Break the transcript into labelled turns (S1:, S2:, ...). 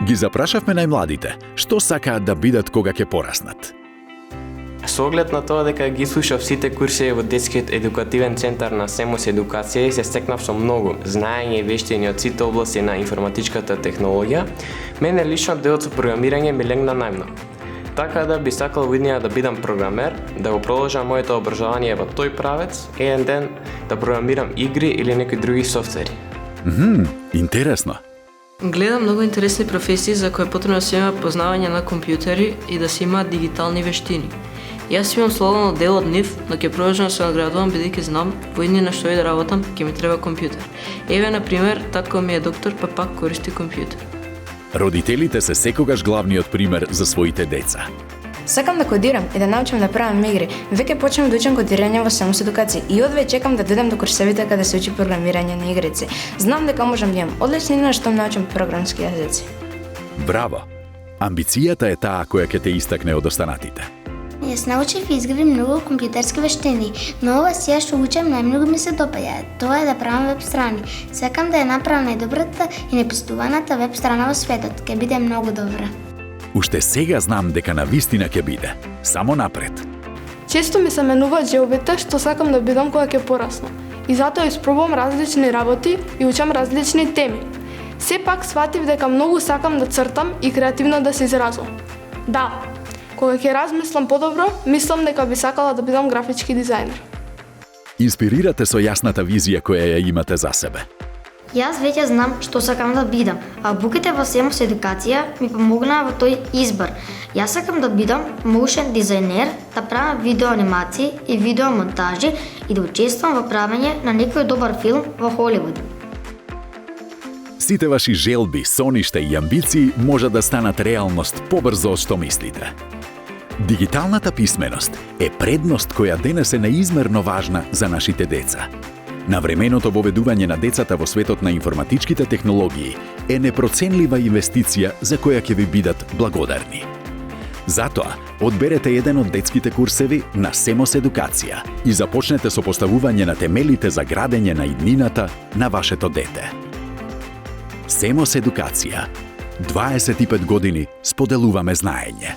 S1: Ги запрашавме најмладите, што сакаат да бидат кога ќе пораснат.
S2: Со оглед на тоа дека ги слушав сите курсеви во детскиот едукативен центар на Семос Едукација и се стекнав со многу знаење и вештини од сите области на информатичката технологија, мене лично делот со програмирање ми легна најмногу. Така да би сакал во иднина да бидам програмер, да го продолжам моето образование во тој правец, еден ден да програмирам игри или некои други софтвери.
S1: Интересно.
S3: Гледам многу интересни професии за кои е потребно да се има познавање на компјутери и да се имаат дигитални вештини. Јас имам слободно дел од нив, но ќе продолжам да се надградувам бидејќи знам во иднина што и да работам ќе ми треба компјутер. Еве на пример, татко ми е доктор, па пак користи компјутер.
S1: Родителите се секогаш главниот пример за своите деца.
S4: Сакам да кодирам и да научам да правам игри. Веќе почнав да учам кодирање во Семос Едукација и одве чекам да дојдам до курсевите каде се учи програмирање на игрици. Знам дека можам да имам одлични на што научам програмски јазици.
S1: Браво! Амбицијата е таа која ќе те истакне од останатите.
S5: Јас научив и изградив многу компјутерски вештини, но ова сега што учам најмногу ми се допаѓа. Тоа е да правам веб страни. Сакам да ја направам најдобрата и непостојаната веб страна во светот. Ќе биде многу добра.
S1: Уште сега знам дека на вистина ќе биде. Само напред.
S6: Често ми се менуваат желбите што сакам да бидам кога ќе пораснам. И затоа испробувам различни работи и учам различни теми. Сепак сватив дека многу сакам да цртам и креативно да се изразувам. Да, кога ќе размислам подобро, мислам дека би сакала да бидам графички дизајнер.
S1: Инспирирате со јасната визија која ја имате за себе.
S7: Јас веќе знам што сакам да бидам, а буките во Семос Едукација ми помогнаа во тој избор. Јас сакам да бидам моушен дизајнер, да правам видеоанимации и видеомонтажи и да учествувам во правење на некој добар филм во Холивуд.
S1: Сите ваши желби, соништа и амбиции може да станат реалност побрзо од што мислите. Дигиталната писменост е предност која денес е неизмерно важна за нашите деца. Навременото воведување на децата во светот на информатичките технологии е непроценлива инвестиција за која ќе ви бидат благодарни. Затоа, одберете еден од детските курсеви на Семос Едукација и започнете со поставување на темелите за градење на иднината на вашето дете. Семос Едукација. 25 години споделуваме знаење.